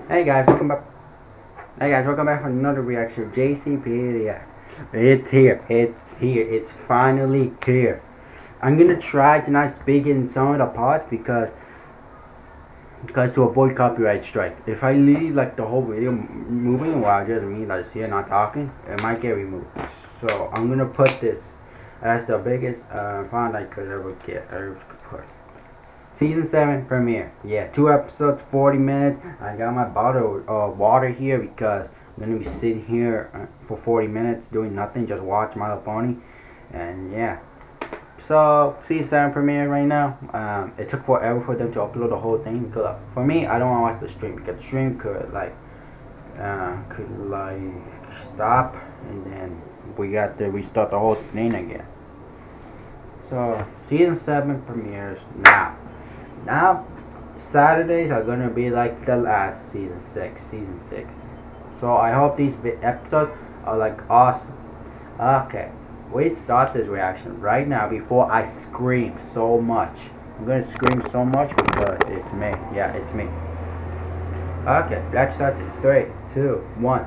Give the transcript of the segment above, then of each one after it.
Hey guys, welcome back. Hey guys, welcome back for another reaction of JCPedia. It's here. It's here. It's finally here. I'm gonna try to not speak in some of the parts because to avoid copyright strike. If I leave like the whole video moving while just me that's here not talking, it might get removed. So I'm gonna put this as the biggest font I could ever get. Put. Season 7 premiere. Yeah, 2 episodes, 40 minutes. I got my bottle of water here because I'm going to be sitting here for 40 minutes doing nothing, just watch My Little Pony. And yeah. So, Season 7 premiere right now. It took forever for them to upload the whole thing. Because for me, I don't want to watch the stream. Because the stream could stop. And then we got to restart the whole thing again. So, Season 7 premieres now. Now, Saturdays are gonna be like the last season 6. So I hope these episodes are like awesome. Okay, we start this reaction right now before I scream so much. I'm gonna scream so much because it's me. Yeah, it's me. Okay, let's start it. 3, 2, 1.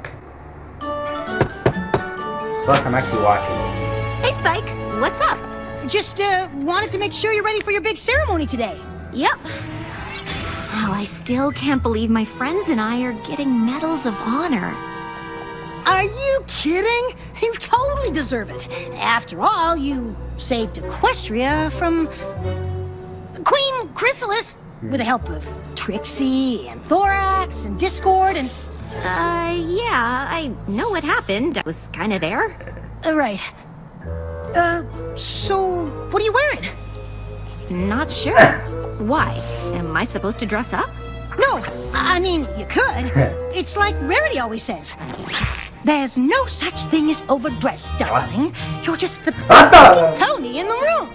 Plus, I'm actually watching it. Hey, Spike, what's up? Just wanted to make sure you're ready for your big ceremony today. Yep. Oh, I still can't believe my friends and I are getting medals of honor. Are you kidding? You totally deserve it. After all, you saved Equestria from Queen Chrysalis with the help of Trixie and Thorax and Discord and... Yeah, I know what happened. I was kind of there. Right. So what are you wearing? Not sure. Why? Am I supposed to dress up? No, I mean, you could. It's like Rarity always says. There's no such thing as overdressed, darling. You're just the best pony in the room.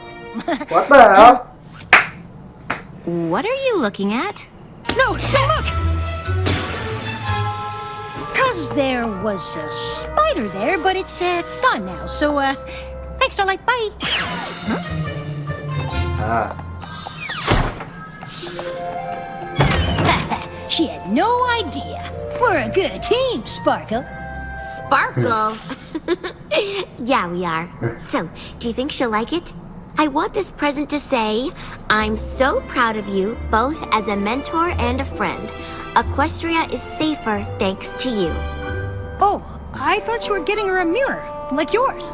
What the hell? What are you looking at? No, don't look! Cause there was a spider there, but it's gone now. So, thanks, Starlight. Bye. She had no idea. We're a good team, Sparkle. Sparkle? Yeah, we are. So, do you think she'll like it? I want this present to say, I'm so proud of you, both as a mentor and a friend. Equestria is safer thanks to you. Oh, I thought you were getting her a mirror, like yours.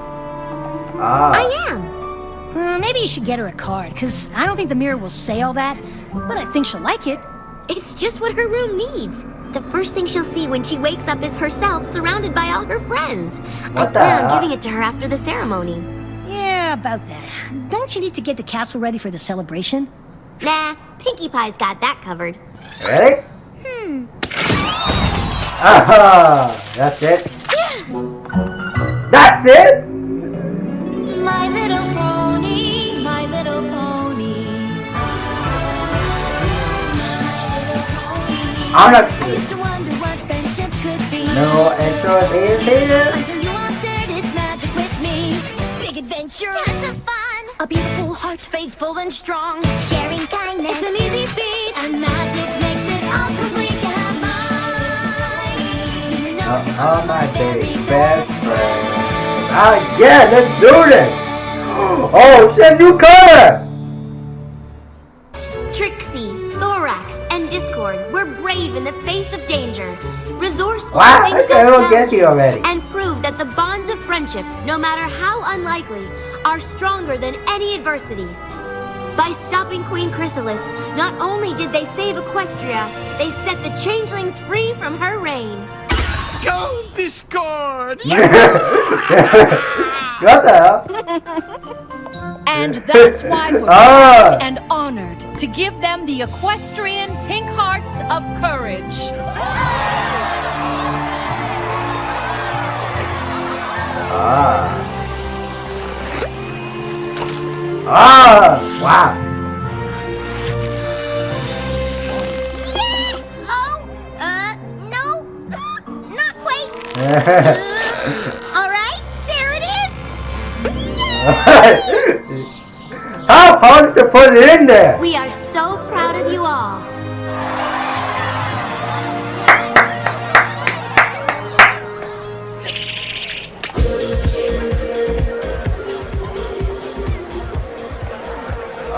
I am. Maybe you should get her a card, because I don't think the mirror will say all that, but I think she'll like it. It's just what her room needs. The first thing she'll see when she wakes up is herself surrounded by all her friends. I plan on giving it to her after the ceremony. Yeah, about that. Don't you need to get the castle ready for the celebration? Nah, Pinkie Pie's got that covered. Ready? Aha! That's it? That's it? My little pony, my little pony. I'm not I used to wonder what friendship could be. No intro is here. Until you all shared its magic with me. Big adventure, tons of fun. A beautiful heart, faithful and strong. Sharing kindness, it's an easy feat. And magic makes it all complete. You have mine. Do you know Oh, my baby best friend. Oh yeah, let's do this. Oh, it's a new color. Trixie, Thorax, and Discord were brave in the face of danger, resourceful Wow, when I things got will get you challenging, already. and proved that the bonds of friendship, no matter how unlikely, are stronger than any adversity. By stopping Queen Chrysalis, not only did they save Equestria, they set the changelings free from her reign. Go Discord! What the hell? And that's why we're Ah. proud and honored to give them the equestrian pink hearts of courage. Wow. No, not quite. All right, there it is. How hard to put it in there? We are so proud of you all.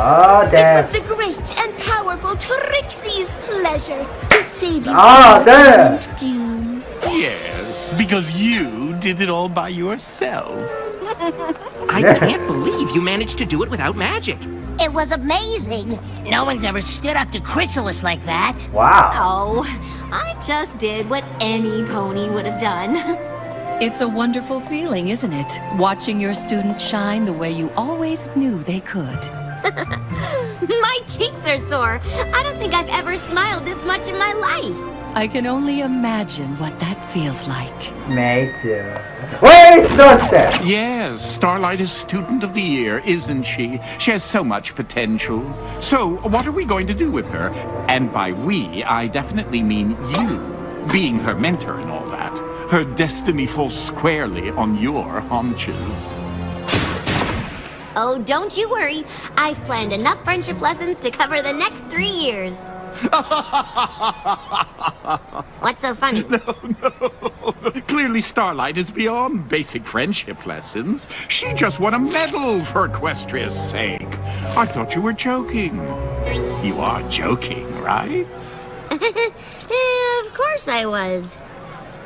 Oh, It damn. was the great and powerful Trixie's pleasure to save you Oh, from damn. imminent doom. Yes, because you did it all by yourself. I Yeah. can't believe you managed to do it without magic. It was amazing. No one's ever stood up to Chrysalis like that. Wow. Oh, I just did what any pony would have done. It's a wonderful feeling, isn't it? Watching your students shine the way you always knew they could. My cheeks are sore. I don't think I've ever smiled this much in my life. I can only imagine what that feels like. Me too. Wait, sister. Yes, Starlight is Student of the Year, isn't she? She has so much potential. So, what are we going to do with her? And by we, I definitely mean you, being her mentor and all that. Her destiny falls squarely on your haunches. Oh, don't you worry. I've planned enough friendship lessons to cover the next 3 years. What's so funny? Clearly, Starlight is beyond basic friendship lessons. She just won a medal for Equestria's sake. I thought you were joking. You are joking, right? Of course I was.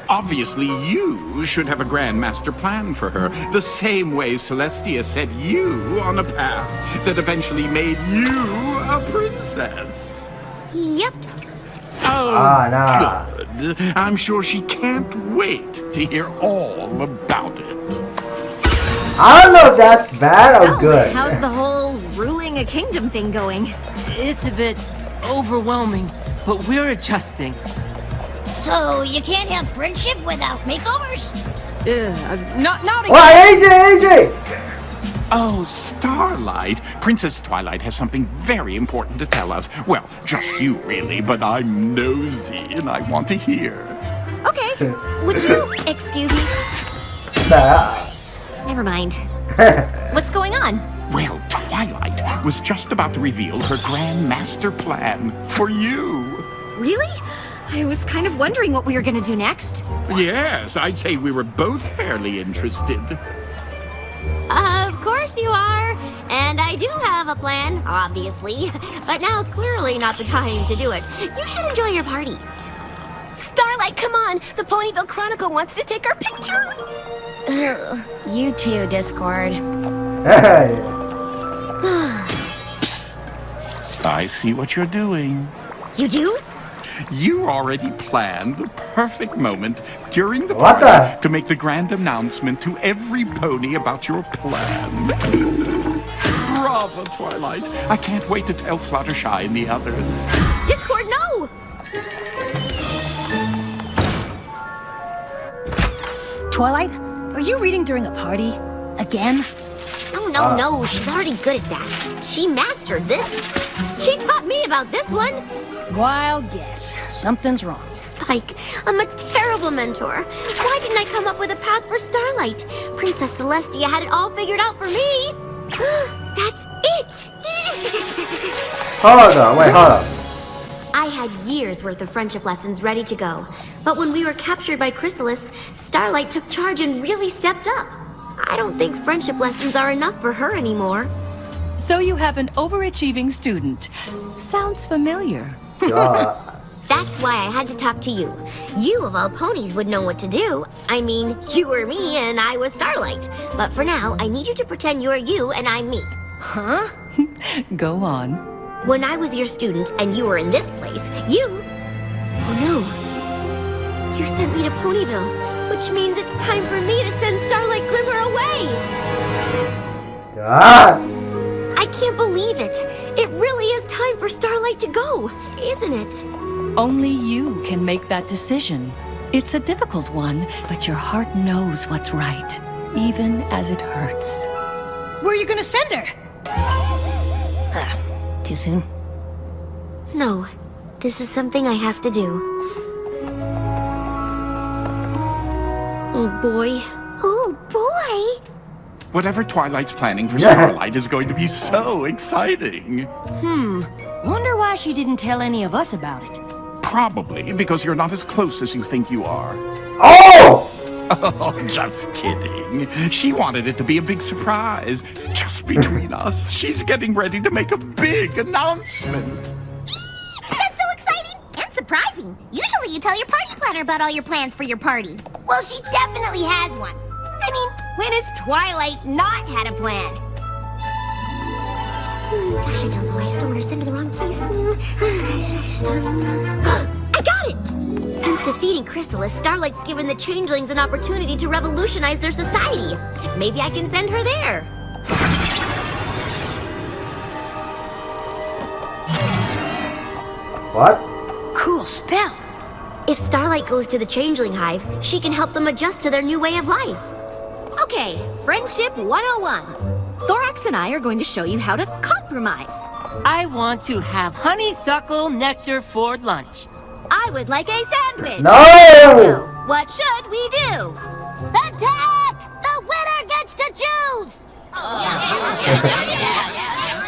Obviously, you should have a grand master plan for her, the same way Celestia set you on a path that eventually made you a princess. Yep. Oh, Ah, nah. good. I'm sure she can't wait to hear all about it. I don't know if that's bad or So, good. how's the whole ruling a kingdom thing going? It's a bit overwhelming, but we're adjusting. So you can't have friendship without makeovers? Not again. Why, AJ? Oh, Starlight. Princess Twilight has something very important to tell us. Well, just you, really, but I'm nosy and I want to hear. Okay. Would you excuse me? Nah. Never mind. What's going on? Well, Twilight was just about to reveal her grand master plan for you. Really? I was kind of wondering what we were gonna do next. Yes, I'd say we were both fairly interested. Of course you are. And I do have a plan, obviously. But now's clearly not the time to do it. You should enjoy your party. Starlight, come on! The Ponyville Chronicle wants to take our picture! Ugh, you too, Discord. Hey. I see what you're doing. You do? You already planned the perfect moment during the What party the? to make the grand announcement to every pony about your plan. Bravo, Twilight. I can't wait to tell Fluttershy and the others. Discord, no! Twilight, are you reading during a party? Again? Oh, no, she's already good at that. She mastered this. She taught me about this one. Wild guess. Something's wrong. Spike, I'm a terrible mentor. Why didn't I come up with a path for Starlight? Princess Celestia had it all figured out for me. That's it! Hold on, wait, hold on. I had years worth of friendship lessons ready to go. But when we were captured by Chrysalis, Starlight took charge and really stepped up. I don't think friendship lessons are enough for her anymore. So you have an overachieving student. Sounds familiar. That's why I had to talk to you. You, of all ponies, would know what to do. I mean, you were me and I was Starlight. But for now, I need you to pretend you're you and I'm me. Huh? Go on. When I was your student and you were in this place, you... Oh no. You sent me to Ponyville, which means it's time for me to send Starlight Glimmer away. God. I can't believe it. It really is time for Starlight to go, isn't it? Only you can make that decision. It's a difficult one, but your heart knows what's right, even as it hurts. Where are you gonna send her? Too soon? No, this is something I have to do. Oh boy. Oh, boy! Whatever Twilight's planning for Starlight is going to be so exciting. Wonder why she didn't tell any of us about it. Probably because you're not as close as you think you are. Oh! Oh, just kidding. She wanted it to be a big surprise. Just between us, she's getting ready to make a big announcement. That's so exciting and surprising. Usually you tell your party planner about all your plans for your party. Well, she definitely has one. I mean, when has Twilight not had a plan? Gosh, I don't know. I just don't want her to send her the wrong place. I got it! Since defeating Chrysalis, Starlight's given the Changelings an opportunity to revolutionize their society. Maybe I can send her there. What? Cool spell. If Starlight goes to the Changeling Hive, she can help them adjust to their new way of life. Okay, Friendship 101. Thorax and I are going to show you how to compromise. I want to have honeysuckle nectar for lunch. I would like a sandwich. No! What should we do? Attack! The winner gets to choose!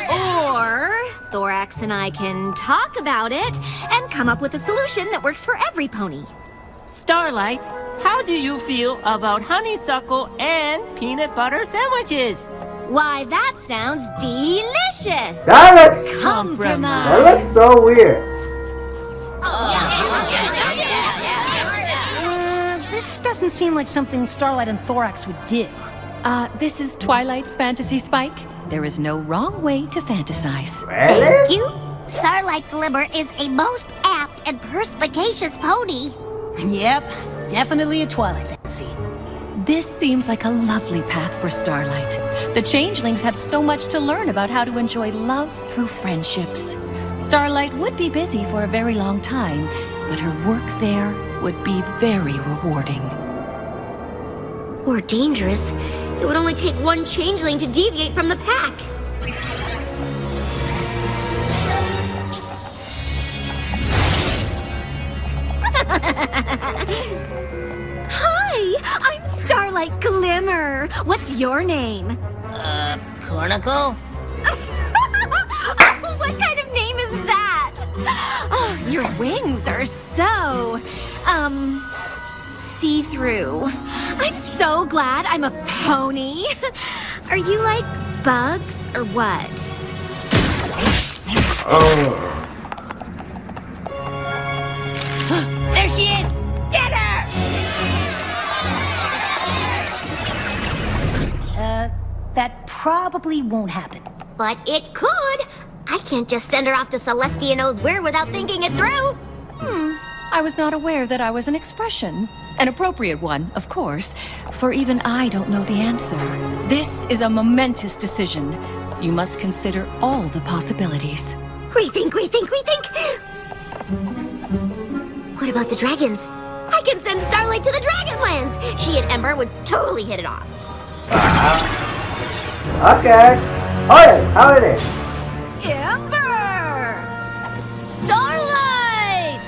Or Thorax and I can talk about it and come up with a solution that works for every pony. Starlight, how do you feel about honeysuckle and peanut butter sandwiches? Why, that sounds delicious. That looks so weird. This doesn't seem like something Starlight and Thorax would do. This is Twilight's fantasy, Spike. There is no wrong way to fantasize. Thank you. Starlight Glimmer is a most apt and perspicacious pony. Yep, definitely a Twilight fantasy. This seems like a lovely path for Starlight. The Changelings have so much to learn about how to enjoy love through friendships. Starlight would be busy for a very long time, but her work there would be very rewarding. Or dangerous. It would only take one Changeling to deviate from the pack. Hi, I'm Starlight Glimmer. What's your name? Cornicle? What kind of name is that? Oh, your wings are so, see-through. I'm so glad I'm a pony. Are you like bugs or what? There she is! Get her! That probably won't happen. But it could. I can't just send her off to Celestia knows where without thinking it through. I was not aware that I was an expression. An appropriate one, of course, for even I don't know the answer. This is a momentous decision. You must consider all the possibilities. Rethink, rethink, rethink. What about the dragons? I can send Starlight to the Dragonlands. She and Ember would totally hit it off. Okay. Oh yeah, how it is? Ember! Starlight!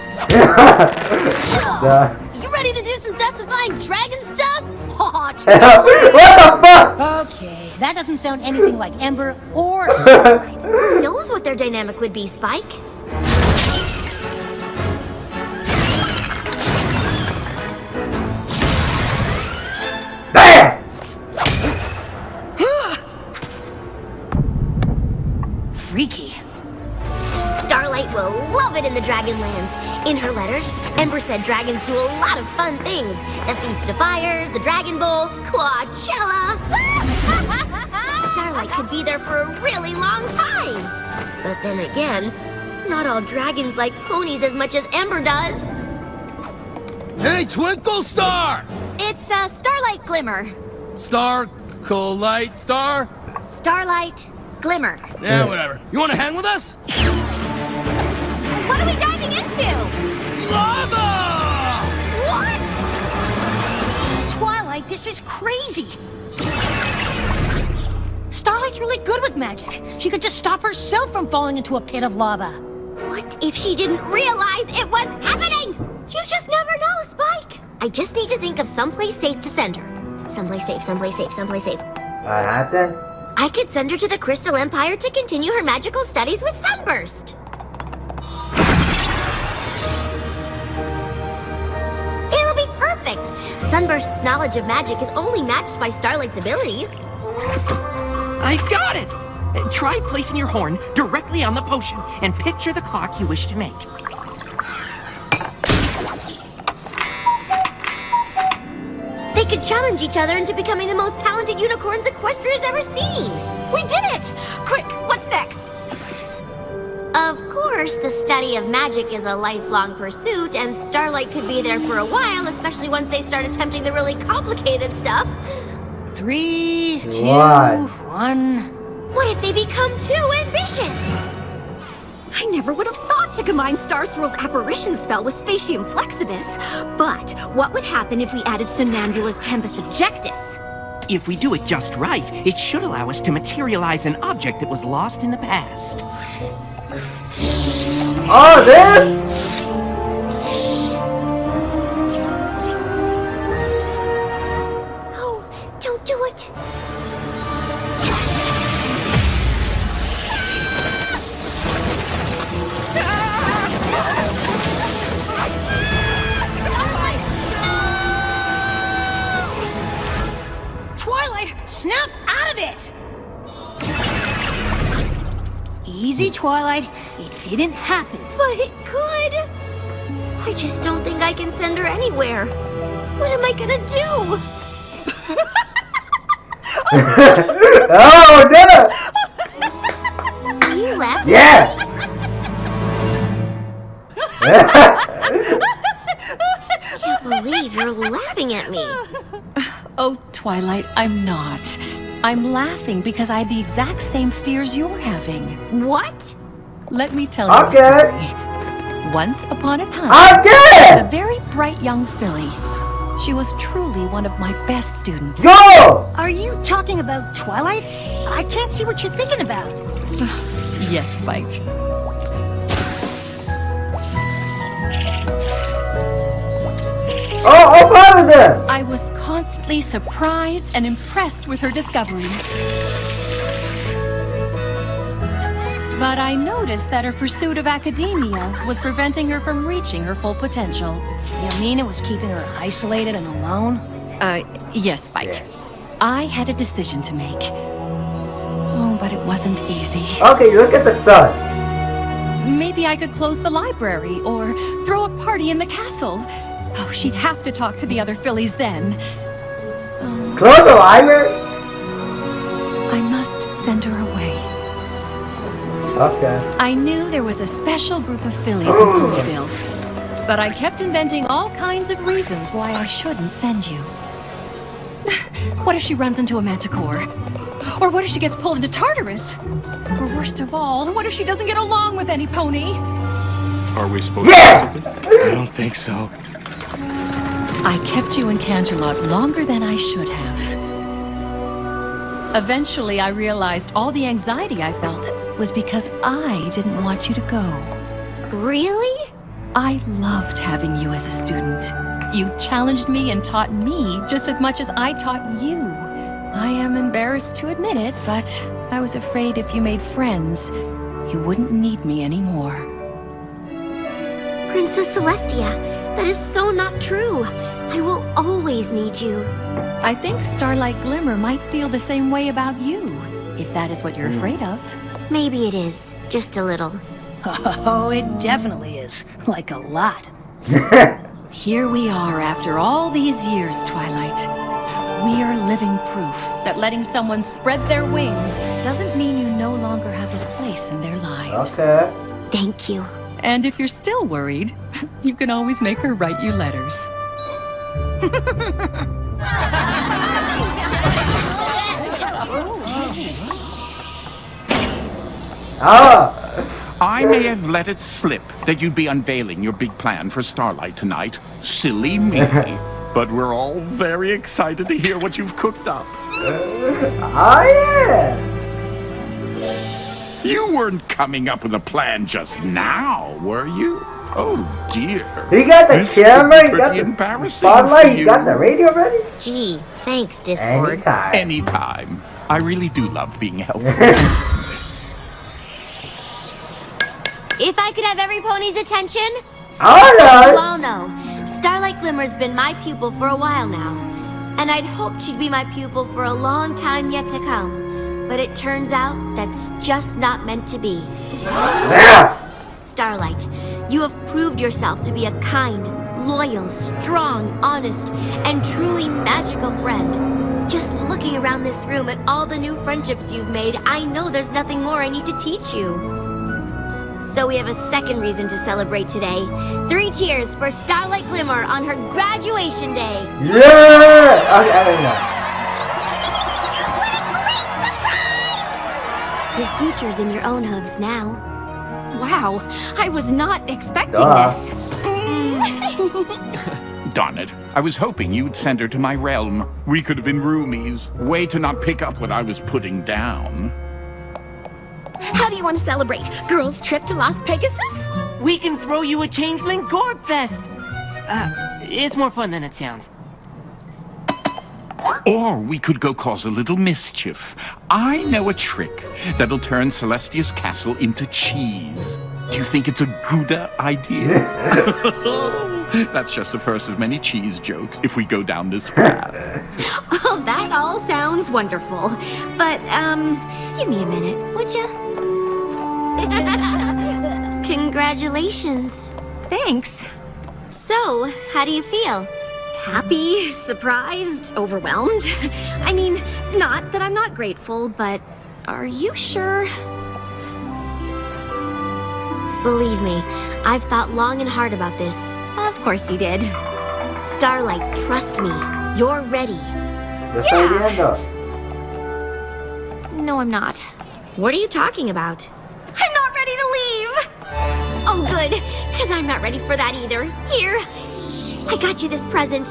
You ready to do some death-defying dragon stuff? What the fuck? Okay, that doesn't sound anything like Ember or Starlight. Who knows what their dynamic would be, Spike? Bam! Freaky. Starlight will love it in the Dragonlands. In her letters, Ember said dragons do a lot of fun things. The Feast of Fires, the Dragon Bowl, Coachella. Starlight could be there for a really long time. But then again, not all dragons like ponies as much as Ember does. Hey, Twinkle Star! It's Starlight Glimmer. Star, Light, Star? Starlight Glimmer. Yeah, whatever. You want to hang with us? What are we diving into? Lava! What? Twilight, this is crazy. Starlight's really good with magic. She could just stop herself from falling into a pit of lava. What if she didn't realize it was happening? You just never know, Spike. I just need to think of someplace safe to send her. Someplace safe, someplace safe, someplace safe. What happened? I could send her to the Crystal Empire to continue her magical studies with Sunburst. It'll be perfect. Sunburst's knowledge of magic is only matched by Starlight's abilities. I got it! Try placing your horn directly on the potion and picture the clock you wish to make. They could challenge each other into becoming the most talented unicorns Equestria's ever seen. We did it! Quick, what's next? Of course, the study of magic is a lifelong pursuit, and Starlight could be there for a while, especially once they start attempting the really complicated stuff. 3, 2, What? 1. What if they become too ambitious? I never would have thought to combine Star Swirl's apparition spell with Spatium Flexibus. But what would happen if we added Somnambula's Tempus Objectus? If we do it just right, it should allow us to materialize an object that was lost in the past. Oh, this? Oh, don't do it. Twilight, snap out of it! Easy, Twilight. It didn't happen. But it could. I just don't think I can send her anywhere. What am I gonna do? Oh, no! You left? Yeah! Can't believe you're laughing at me. Oh, Twilight, I'm not. I'm laughing because I had the exact same fears you're having. What? Let me tell you a Okay. story. Once upon a time, Okay! there was a very bright young filly. She was truly one of my best students. Go! Are you talking about Twilight? I can't see what you're thinking about. Yes, Spike. Oh, I'm fine with this! I was constantly surprised and impressed with her discoveries. But I noticed that her pursuit of academia was preventing her from reaching her full potential. You mean it was keeping her isolated and alone? Yes, Spike. Yeah. I had a decision to make. Oh, but it wasn't easy. Okay, look at the sun. Maybe I could close the library or throw a party in the castle. Oh, she'd have to talk to the other fillies then. Close the library? I must send her away. Okay. I knew there was a special group of fillies in Ponyville, but I kept inventing all kinds of reasons why I shouldn't send you. What if she runs into a manticore? Or what if she gets pulled into Tartarus? Or worst of all, what if she doesn't get along with any pony? Are we supposed Yeah! to do something? I don't think so. I kept you in Canterlot longer than I should have. Eventually, I realized all the anxiety I felt was because I didn't want you to go. Really? I loved having you as a student. You challenged me and taught me just as much as I taught you. I am embarrassed to admit it, but I was afraid if you made friends, you wouldn't need me anymore. Princess Celestia, that is so not true. I will always need you. I think Starlight Glimmer might feel the same way about you, if that is what you're afraid of. Maybe it is. Just a little. Oh, it definitely is. Like a lot. Here we are after all these years, Twilight. We are living proof that letting someone spread their wings doesn't mean you no longer have a place in their lives. Okay. Thank you. And if you're still worried, you can always make her write you letters. Oh! I may have let it slip that you'd be unveiling your big plan for Starlight tonight. Silly me. But we're all very excited to hear what you've cooked up. Oh, yeah! You weren't coming up with a plan just now, were you? Oh dear. He got the This camera, could he be got pretty the embarrassing spotlight, for he got the you. radio ready? Gee, thanks, Discord. Anytime. Anytime. I really do love being helpful. If I could have every pony's attention, Alright! you all know, Starlight Glimmer's been my pupil for a while now, and I'd hoped she'd be my pupil for a long time yet to come. But it turns out that's just not meant to be. Starlight, you have proved yourself to be a kind, loyal, strong, honest, and truly magical friend. Just looking around this room at all the new friendships you've made, I know there's nothing more I need to teach you. So we have a second reason to celebrate today. 3 cheers for Starlight Glimmer on her graduation day. Yeah! Okay, Your future's in your own hooves now. Wow, I was not expecting this. Darn it. I was hoping you'd send her to my realm. We could have been roomies. Way to not pick up what I was putting down. How do you want to celebrate? Girls' trip to Las Pegasus? We can throw you a changeling Gorb Fest. It's more fun than it sounds. Or we could go cause a little mischief. I know a trick that'll turn Celestia's castle into cheese. Do you think it's a good idea? That's just the first of many cheese jokes if we go down this path. Oh, that all sounds wonderful. But, give me a minute, would you? Congratulations. Thanks. So, how do you feel? Happy, surprised, overwhelmed. I mean, not that I'm not grateful, but are you sure? Believe me, I've thought long and hard about this. Of course you did. Starlight, trust me. You're ready. No, I'm not. What are you talking about? I'm not ready to leave! Oh, good, because I'm not ready for that either. Here, I got you this present.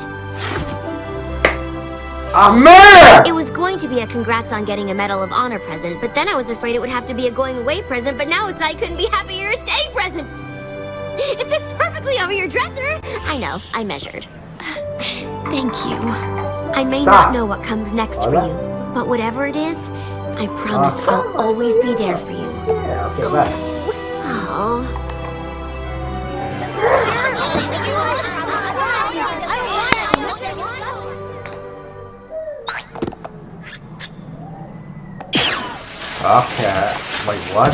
It was going to be a congrats on getting a Medal of Honor present, but then I was afraid it would have to be a going away present, but now it's I couldn't be happier stay present. It fits perfectly over your dresser. I know, I measured. Thank you. I may not know what comes next for you, but whatever it is, I promise I'll always be there for you. Oh. Okay, wait, what?